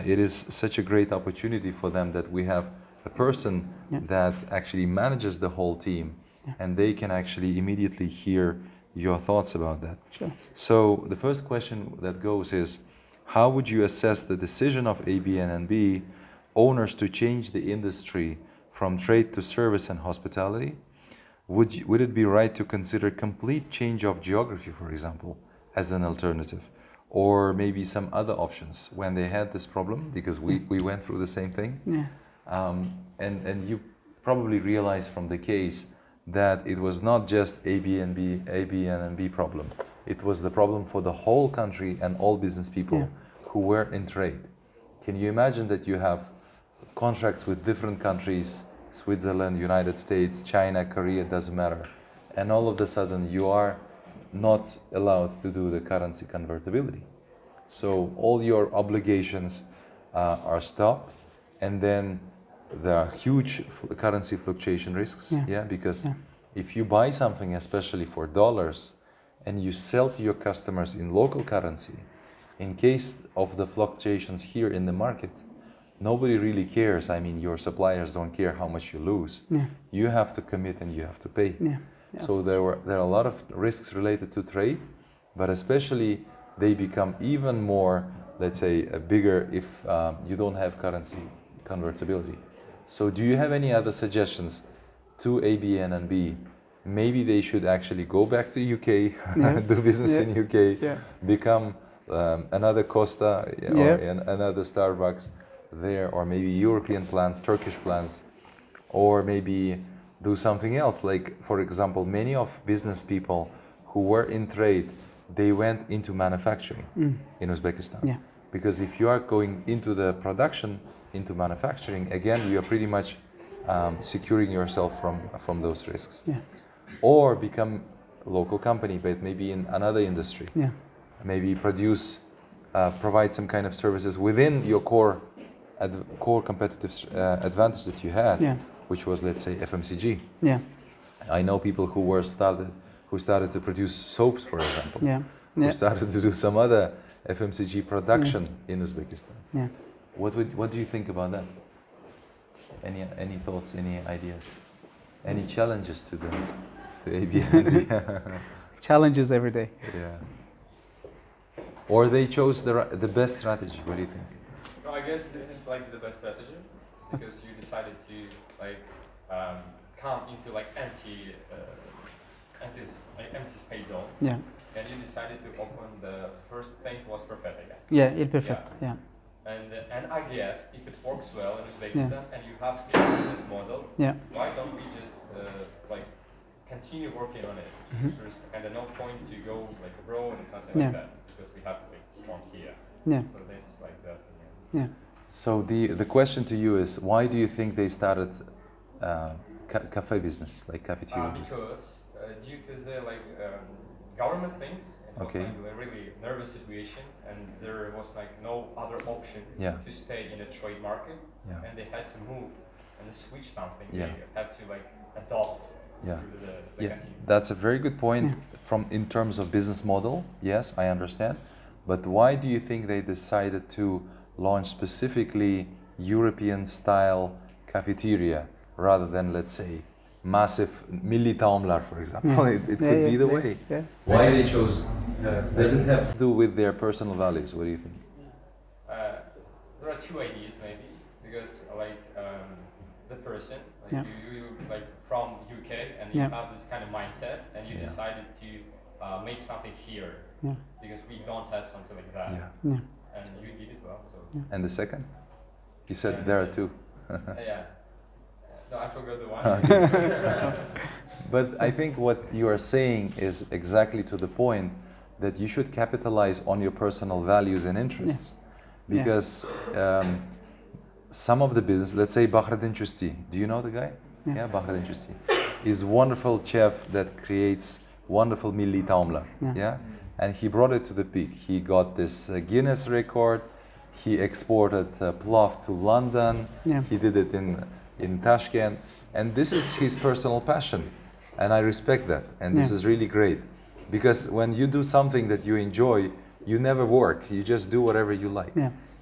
it is such a great opportunity for them that we have a person that actually manages the whole team, and they can actually immediately hear your thoughts about that. Sure. So the first question that goes is, how would you assess the decision of ABNNB owners to change the industry from trade to service and hospitality? Would it be right to consider complete change of geography, for example, as an alternative? Or maybe some other options when they had this problem, because we went through the same thing. Yeah. And you probably realized from the case that it was not just ABNNB problem. It was the problem for the whole country and all business people who were in trade. Can you imagine that you have contracts with different countries, Switzerland, United States, China, Korea, doesn't matter, and all of a sudden you are not allowed to do the currency convertibility. So all your obligations are stopped, and then there are huge currency fluctuation risks. Because if you buy something, especially for dollars, and you sell to your customers in local currency, in case of the fluctuations here in the market, nobody really cares. I mean, your suppliers don't care how much you lose. You have to commit and you have to pay. So there are a lot of risks related to trade, but especially they become even more, let's say, bigger if you don't have currency convertibility. So do you have any other suggestions to ABNNB? Maybe they should actually go back to UK, do business in UK, become another Costa or another Starbucks there, or maybe European plans, Turkish plans, or maybe do something else. Like, for example, many of business people who were in trade, they went into manufacturing in Uzbekistan. Because if you are going into the production, into manufacturing, again, you are pretty much securing yourself from those risks. Or become a local company, but maybe in another industry. Maybe provide some kind of services within your core competitive advantage that you had. which was, let's say, FMCG. Yeah. I know people who started to produce soaps, for example. Yeah. Who started to do some other FMCG production in Uzbekistan. Yeah. What do you think about that? Any thoughts? Any ideas? Any challenges to ABNNB? Challenges every day. Yeah. Or they chose the best strategy. What do you think? No, I guess this is like the best strategy because you decided to like come into like empty space zone. Yeah. And you decided to open the first thing was perfect again. Yeah, it's perfect. Yeah. And I guess if it works well in Uzbekistan and you have still a business model, why don't we just like continue working on it? There's kind of no point to go like abroad and something like that because we have like strong here. Yeah. So that's like that. Yeah. So the question to you is, why do you think they started cafe business, like cafeteria business? Because due to the like government things, it was like a really nervous situation, and there was like no other option to stay in a trade market, and they had to move and switch something. They had to like adopt. That's a very good point in terms of business model. Yes, I understand. But why do you think they decided to launch specifically European style cafeteria rather than, let's say, massive milli taomlar, for example? It could be the way. Why they chose? Does it have to do with their personal values? What do you think? There are two ideas maybe, because like the person, like you like from UK and you have this kind of mindset, and you decided to make something here because we don't have something like that, and you did it well. So. And the second, you said there are two. No, I forgot the one. But I think what you are saying is exactly to the point that you should capitalize on your personal values and interests. Because some of the business, let's say Bahreddin Chusti, do you know the guy? Yeah, Bahreddin Chusti is a wonderful chef that creates wonderful milli taomlar. And he brought it to the peak. He got this Guinness record. He exported plov to London. He did it in Tashkent, and this is his personal passion, and I respect that, and this is really great, because when you do something that you enjoy, you never work, you just do whatever you like.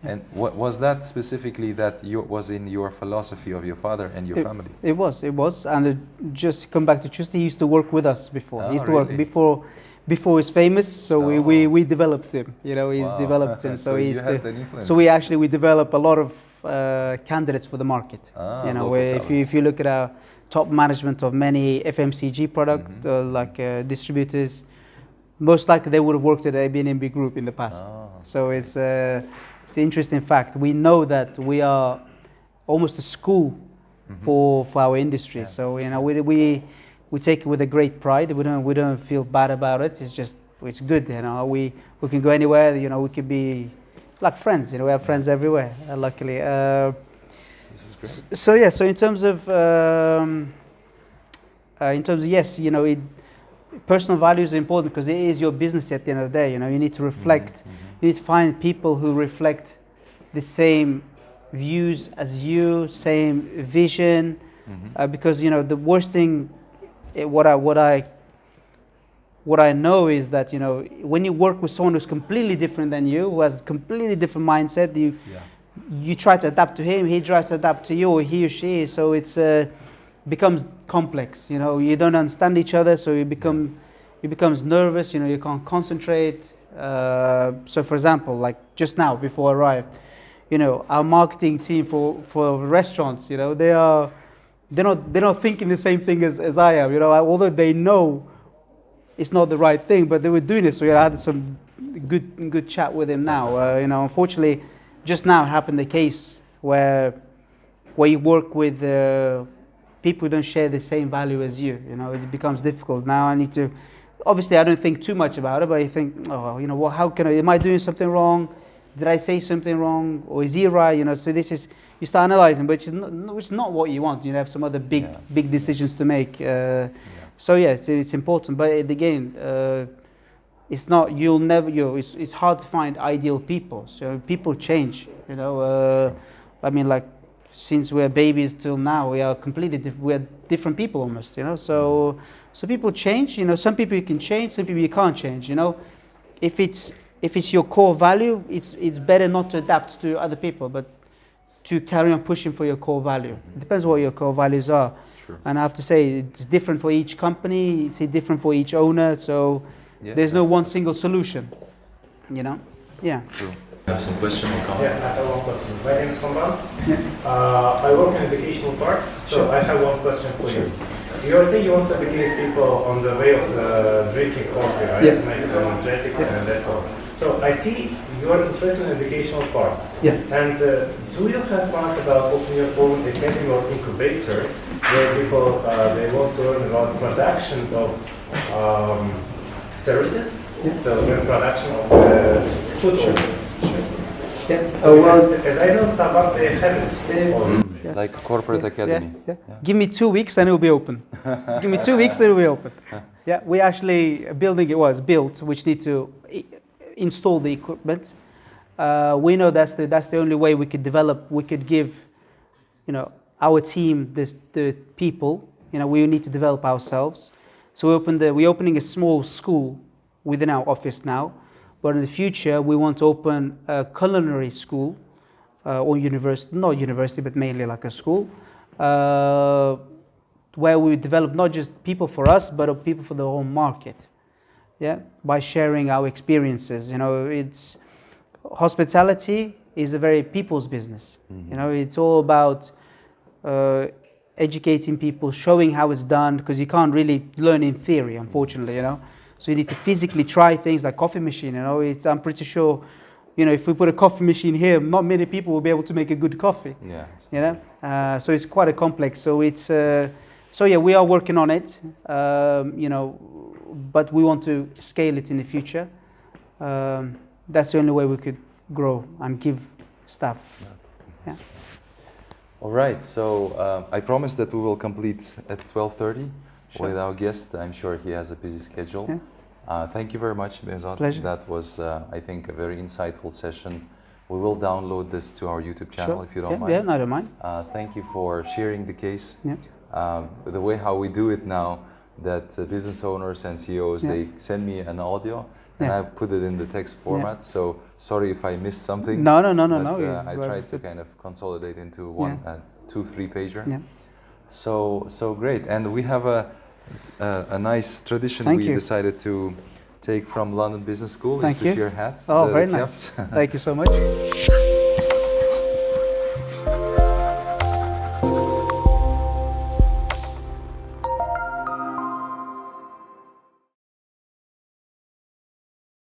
And what was that specifically that was in your philosophy of your father and your family? It was, and just to come back to Chusti, he used to work with us before. He used to work before he's famous, so we developed him. You know, he's developed him. So we develop a lot of candidates for the market. You know, if you look at our top management of many FMCG product distributors, most likely they would have worked at ABNNB Group in the past. So it's an interesting fact. We know that we are almost a school for our industry. So you know, we take it with a great pride. We don't feel bad about it. It's good. You know, we can go anywhere. You know, we could be like friends. You know, we have friends everywhere. Luckily. This is great. So in terms of yes, you know, personal values are important because it is your business at the end of the day. You know, you need to reflect. You need to find people who reflect the same views as you, same vision. Because you know, the worst thing, what I know is that, you know, when you work with someone who's completely different than you, who has a completely different mindset, you try to adapt to him, he tries to adapt to you, or he or she. So it's becomes complex. You know, you don't understand each other, so you becomes nervous. You know, you can't concentrate. So, for example, like just now before I arrived, you know, our marketing team for restaurants, you know, they're not thinking the same thing as I am. You know, although they know it's not the right thing, but they were doing it. So I had some good chat with him now. You know, unfortunately, just now happened the case where you work with people who don't share the same value as you. You know, it becomes difficult. Now I need to. Obviously, I don't think too much about it, but I think, oh, you know, well, how can am I doing something wrong? Did I say something wrong, or is he right? You know, so this is, you start analyzing, but it's not what you want. You have some other big decisions to make. So yes, it's important. But again, it's not. You'll never. It's hard to find ideal people. So people change. You know, I mean, like since we're babies till now, we are we're different people almost, you know. So people change, you know. Some people you can change, some people you can't change, you know. If it's your core value, it's better not to adapt to other people, but to carry on pushing for your core value. It depends what your core values are. Sure. And I have to say, it's different for each company, it's different for each owner, so there's no one single solution, you know. Yeah. True. You have some question or comment? Yeah, I have one question. My name is Hikmat. Yeah. I work in educational part, so Sure. I have one question for you. You are saying you want to educate people on the way of drinking coffee, right? Yeah. Make it energetic and that's all. So I see you are interested in educational part. Yeah. And do you have plans about opening your own academy or incubator where people they want to learn about production of services? Yeah. So the production of food. Sure. Yeah. So Well, as I know, Starbucks they have it. already. Yeah. Like corporate academy. Yeah. Give me 2 weeks and it will be open. Give me 2 weeks and it will be open. Yeah, we actually building it was built, which need to install the equipment. We know that's the only way we could develop. We could give, you know, our team the people. You know, we need to develop ourselves. So we're opening a small school within our office now, but in the future we want to open a culinary school or university, not university, but mainly like a school, where we develop not just people for us, but people for the whole market. Yeah, by sharing our experiences. You know, it's hospitality is a very people's business. You know, it's all about educating people, showing how it's done, because you can't really learn in theory, unfortunately. You know, so you need to physically try things like coffee machine. You know, I'm pretty sure, you know, if we put a coffee machine here, not many people will be able to make a good coffee. Yeah. You know, so it's quite a complex. So it's so yeah, we are working on it. You know, but we want to scale it in the future. That's the only way we could grow and give staff. Yeah. All right. So I promise that we will complete at 12:30 Sure. with our guest. I'm sure he has a busy schedule. Yeah. Thank you very much, Behzod. Pleasure. That was, I think, a very insightful session. We will download this to our YouTube channel Sure. if you don't Yeah, mind. yeah, no, I don't mind. Thank you for sharing the case. Yeah. The way how we do it now, that business owners and CEOs, Yeah. they send me an audio and Yeah. I put it in the text format. So sorry if I missed something. No. But, I tried to kind of consolidate into one, 2-3 pager. Yeah. So great. And we have a nice tradition Thank we you. decided to take from London Business School. Thank is to you. share hats. Oh, the very caps. nice. Thank you so much.